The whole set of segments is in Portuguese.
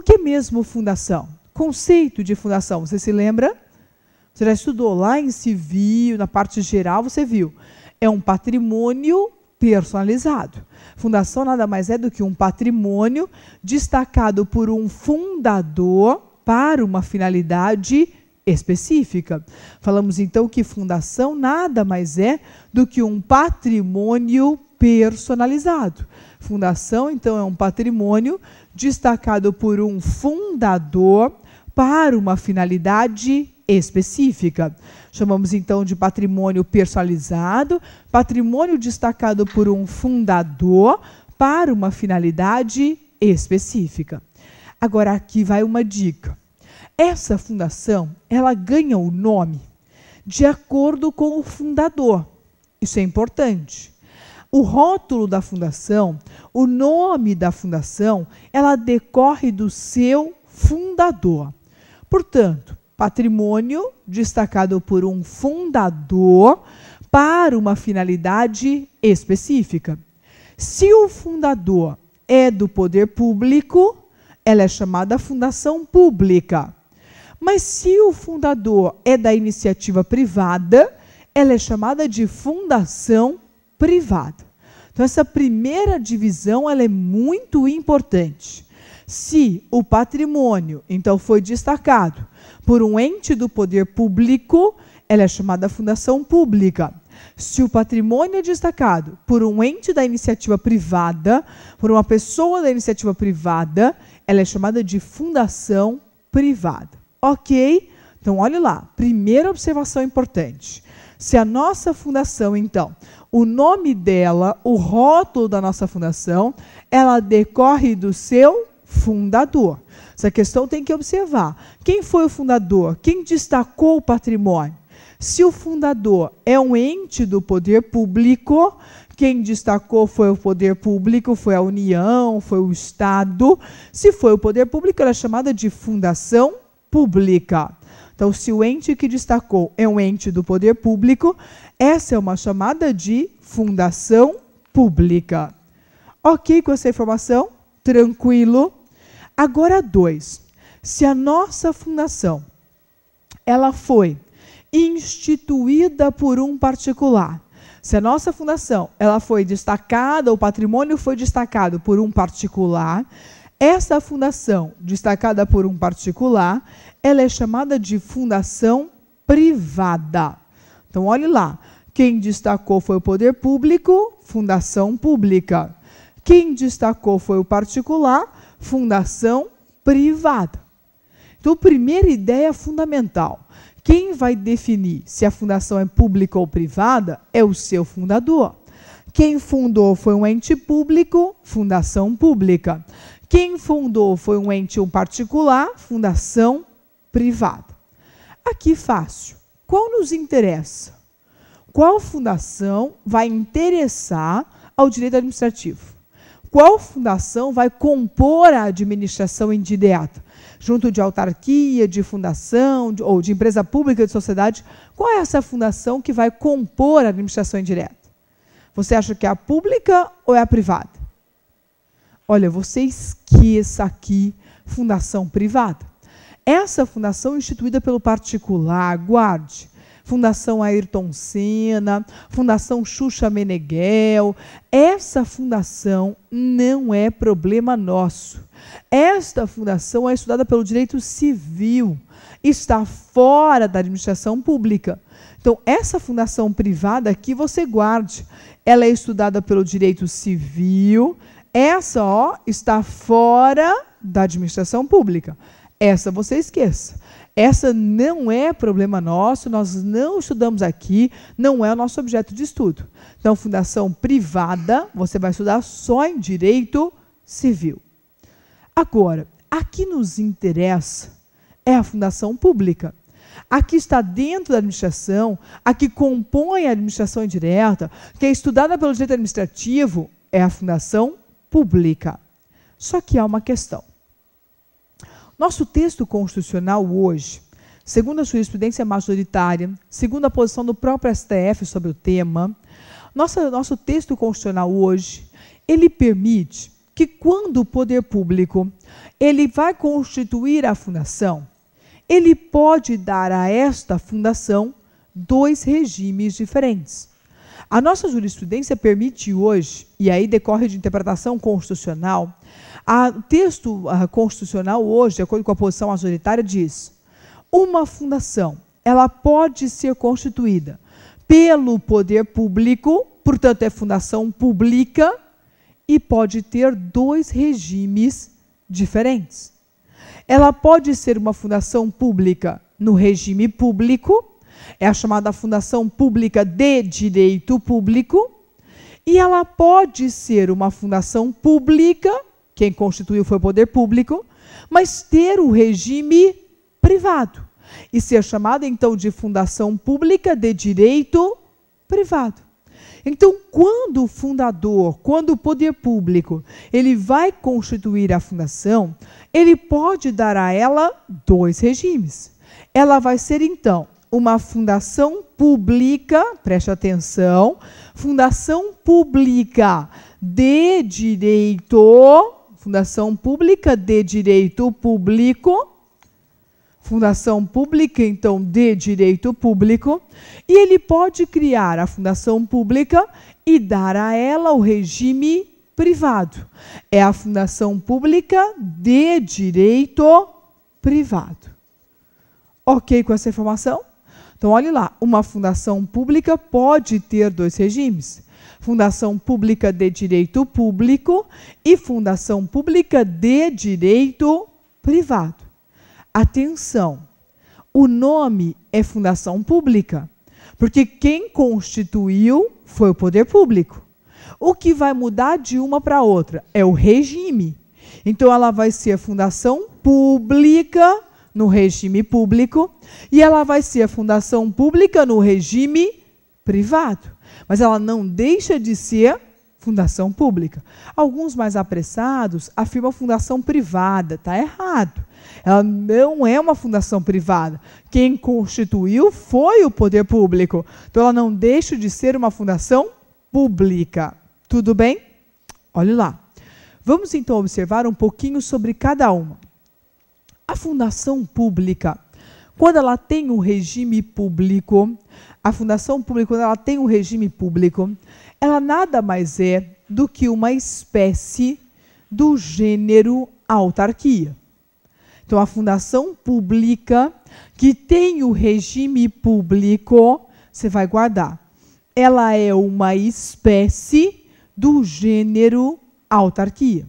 que mesmo fundação? Conceito de fundação, você se lembra? Você já estudou lá em civil, na parte geral, você viu. É um patrimônio personalizado. Fundação nada mais é do que um patrimônio destacado por um fundador para uma finalidade específica. Falamos então que fundação nada mais é do que um patrimônio personalizado. Fundação, então, é um patrimônio destacado por um fundador para uma finalidade específica. Chamamos então de patrimônio personalizado, patrimônio destacado por um fundador para uma finalidade específica. Agora aqui vai uma dica. Essa fundação, ela ganha o nome de acordo com o fundador. Isso é importante. O rótulo da fundação, o nome da fundação, ela decorre do seu fundador. Portanto, patrimônio destacado por um fundador para uma finalidade específica. Se o fundador é do poder público, ela é chamada fundação pública. Mas se o fundador é da iniciativa privada, ela é chamada de fundação privada. Então, essa primeira divisão ela é muito importante. Se o patrimônio, então, foi destacado por um ente do poder público, ela é chamada fundação pública. Se o patrimônio é destacado por um ente da iniciativa privada, por uma pessoa da iniciativa privada, ela é chamada de fundação privada. Ok? Então, olha lá. Primeira observação importante. Se a nossa fundação, então, o nome dela, o rótulo da nossa fundação, ela decorre do seu fundador. Essa questão tem que observar. Quem foi o fundador? Quem destacou o patrimônio? Se o fundador é um ente do poder público, quem destacou foi o poder público, foi a União, foi o Estado. Se foi o poder público, ela é chamada de fundação pública. Então, se o ente que destacou é um ente do poder público, essa é uma chamada de fundação pública. Ok com essa informação? Tranquilo? Agora, 2. Se a nossa fundação ela foi instituída por um particular, se a nossa fundação ela foi destacada, o patrimônio foi destacado por um particular, essa fundação destacada por um particular, ela é chamada de fundação privada. Então, olhe lá. Quem destacou foi o poder público, fundação pública. Quem destacou foi o particular, fundação privada. Então, a primeira ideia fundamental. Quem vai definir se a fundação é pública ou privada é o seu fundador. Quem fundou foi um ente público, fundação pública. Quem fundou foi um ente particular, fundação privada. Aqui fácil. Qual nos interessa? Qual fundação vai interessar ao direito administrativo? Qual fundação vai compor a administração indireta? Junto de autarquia, de fundação, ou de empresa pública, de sociedade, qual é essa fundação que vai compor a administração indireta? Você acha que é a pública ou é a privada? Olha, você esqueça aqui fundação privada. Essa fundação instituída pelo particular, guarde. Fundação Ayrton Senna, Fundação Xuxa Meneghel. Essa fundação não é problema nosso. Esta fundação é estudada pelo direito civil, está fora da administração pública. Então, essa fundação privada aqui você guarde. Ela é estudada pelo direito civil, essa está fora da administração pública. Essa você esqueça. Essa não é problema nosso, nós não estudamos aqui, não é o nosso objeto de estudo. Então, fundação privada, você vai estudar só em direito civil. Agora, a que nos interessa é a fundação pública. A que está dentro da administração, a que compõe a administração indireta, que é estudada pelo direito administrativo, é a fundação pública. Só que há uma questão. Nosso texto constitucional hoje, segundo a jurisprudência majoritária, segundo a posição do próprio STF sobre o tema, nosso texto constitucional hoje, ele permite que quando o poder público ele vai constituir a fundação, ele pode dar a esta fundação 2 regimes diferentes. A nossa jurisprudência permite hoje, e aí decorre de interpretação constitucional, o texto constitucional hoje, de acordo com a posição majoritária, diz: uma fundação, ela pode ser constituída pelo poder público, portanto é fundação pública, e pode ter 2 regimes diferentes. Ela pode ser uma fundação pública no regime público, é a chamada fundação pública de direito público, e ela pode ser uma fundação pública, quem constituiu foi o poder público, mas ter o regime privado, e ser chamada então de fundação pública de direito privado. Então, quando o fundador, quando o poder público, ele vai constituir a fundação, ele pode dar a ela 2 regimes. Ela vai ser, então, uma fundação pública, preste atenção, fundação pública de direito, fundação pública de direito público, fundação pública, então, de direito público, e ele pode criar a fundação pública e dar a ela o regime privado. É a fundação pública de direito privado. Ok com essa informação? Então, olhe lá, uma fundação pública pode ter 2 regimes. Fundação pública de direito público e fundação pública de direito privado. Atenção, o nome é fundação pública, porque quem constituiu foi o poder público. O que vai mudar de uma para outra é o regime. Então, ela vai ser fundação pública no regime público e ela vai ser fundação pública no regime privado. Mas ela não deixa de ser fundação pública. Alguns mais apressados afirmam fundação privada. Está errado. Ela não é uma fundação privada. Quem constituiu foi o poder público. Então, ela não deixa de ser uma fundação pública. Tudo bem? Olhe lá. Vamos, então, observar um pouquinho sobre cada uma. A fundação pública, quando ela tem um regime público, a fundação pública, quando ela tem um regime público, ela nada mais é do que uma espécie do gênero autarquia. Então, a fundação pública que tem o regime público, você vai guardar. Ela é uma espécie do gênero autarquia.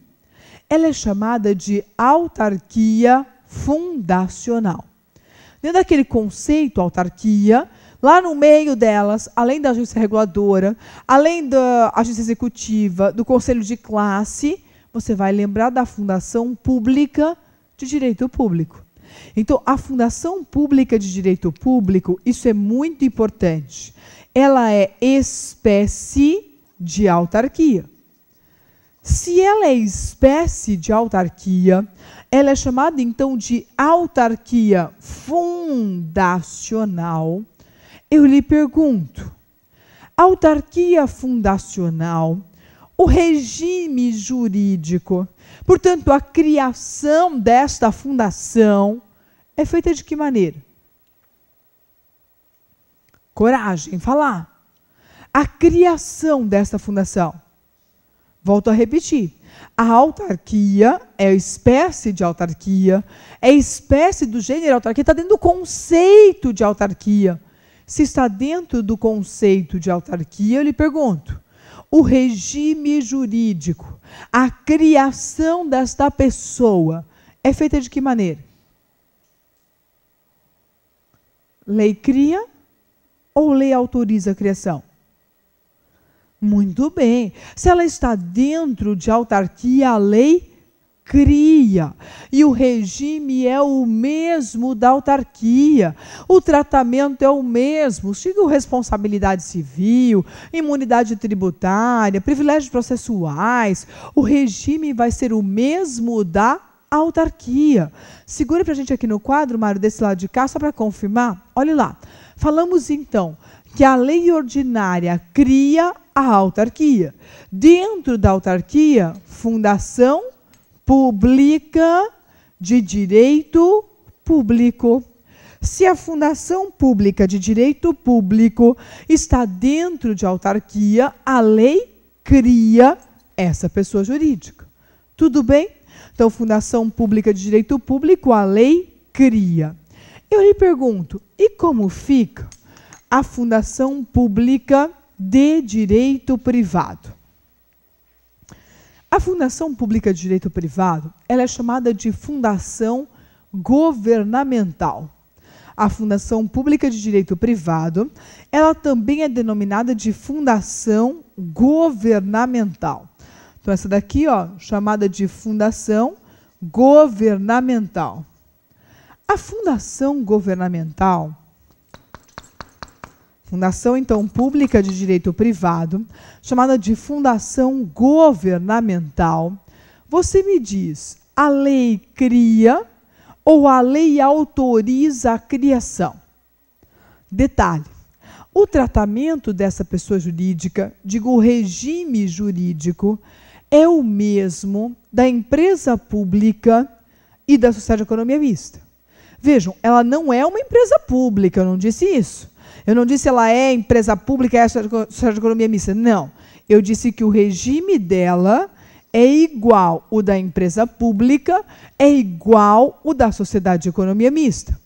Ela é chamada de autarquia fundacional. Dentro daquele conceito autarquia, lá no meio delas, além da agência reguladora, além da agência executiva, do conselho de classe, você vai lembrar da fundação pública de direito público. Então, a fundação pública de direito público, isso é muito importante. Ela é espécie de autarquia. Se ela é espécie de autarquia, ela é chamada, então, de autarquia fundacional. Eu lhe pergunto, autarquia fundacional, o regime jurídico, portanto, a criação desta fundação é feita de que maneira? Coragem, falar. A criação desta fundação. Volto a repetir. A autarquia é a espécie de autarquia, é a espécie do gênero autarquia, está dentro do conceito de autarquia. Se está dentro do conceito de autarquia, eu lhe pergunto, o regime jurídico, a criação desta pessoa, é feita de que maneira? Lei cria ou lei autoriza a criação? Muito bem. Se ela está dentro de autarquia, a lei cria. E o regime é o mesmo da autarquia. O tratamento é o mesmo. Siga responsabilidade civil, imunidade tributária, privilégios processuais. O regime vai ser o mesmo da autarquia. Segura para a gente aqui no quadro, Mário, desse lado de cá, só para confirmar. Olha lá. Falamos, então, que a lei ordinária cria a autarquia. Dentro da autarquia, fundação pública de direito público. Se a fundação pública de direito público está dentro de autarquia, a lei cria essa pessoa jurídica. Tudo bem? Então, fundação pública de direito público, a lei cria. Eu lhe pergunto, e como fica a fundação pública de direito privado? A fundação pública de direito privado, ela é chamada de fundação governamental. A fundação pública de direito privado, ela também é denominada de fundação governamental. Então, essa daqui, ó, chamada de fundação governamental. A fundação governamental, fundação, então, pública de direito privado, chamada de fundação governamental, você me diz, a lei cria ou a lei autoriza a criação? Detalhe, o tratamento dessa pessoa jurídica, digo, o regime jurídico, é o mesmo da empresa pública e da sociedade de economia mista. Vejam, ela não é uma empresa pública, eu não disse isso. Eu não disse ela é empresa pública, é sociedade de economia mista. Não, eu disse que o regime dela é igual o da empresa pública, é igual o da sociedade de economia mista.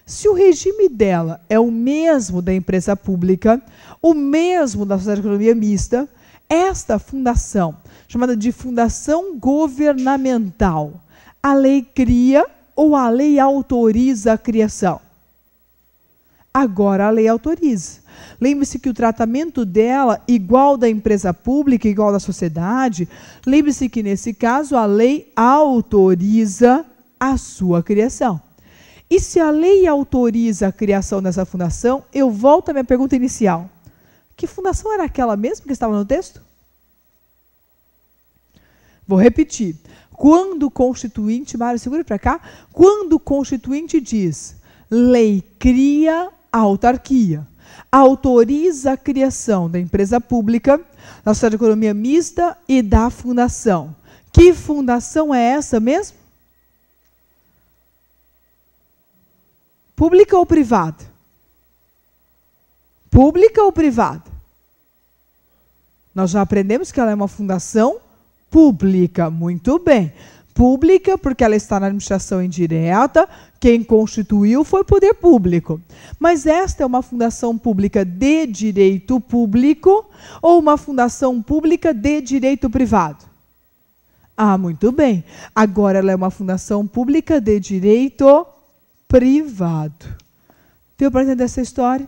Se o regime dela é o mesmo da empresa pública, o mesmo da sociedade de economia mista, esta fundação, chamada de fundação governamental, a lei cria ou a lei autoriza a criação? Agora a lei autoriza. Lembre-se que o tratamento dela, igual da empresa pública, igual da sociedade, lembre-se que, nesse caso, a lei autoriza a sua criação. E se a lei autoriza a criação dessa fundação, eu volto à minha pergunta inicial. Que fundação era aquela mesmo que estava no texto? Vou repetir. Quando o constituinte, Mário, segura para cá, quando o constituinte diz, lei cria a autarquia, autoriza a criação da empresa pública, da sociedade de economia mista e da fundação. Que fundação é essa mesmo? Pública ou privada? Pública ou privada? Nós já aprendemos que ela é uma fundação pública. Muito bem. Pública, porque ela está na administração indireta, quem constituiu foi o poder público. Mas esta é uma fundação pública de direito público ou uma fundação pública de direito privado? Ah, muito bem. Agora ela é uma fundação pública de direito privado. Deu para entender essa história?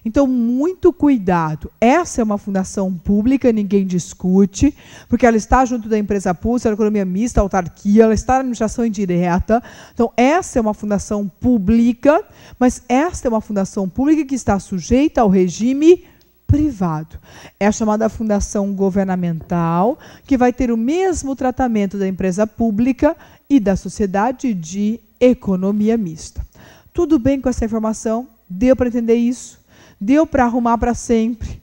Então, muito cuidado. Essa é uma fundação pública, ninguém discute, porque ela está junto da empresa pública, da economia mista, autarquia, ela está na administração indireta. Então, essa é uma fundação pública, mas esta é uma fundação pública que está sujeita ao regime privado. É a chamada fundação governamental, que vai ter o mesmo tratamento da empresa pública e da sociedade de economia mista. Tudo bem com essa informação? Deu para entender isso? Deu para arrumar para sempre?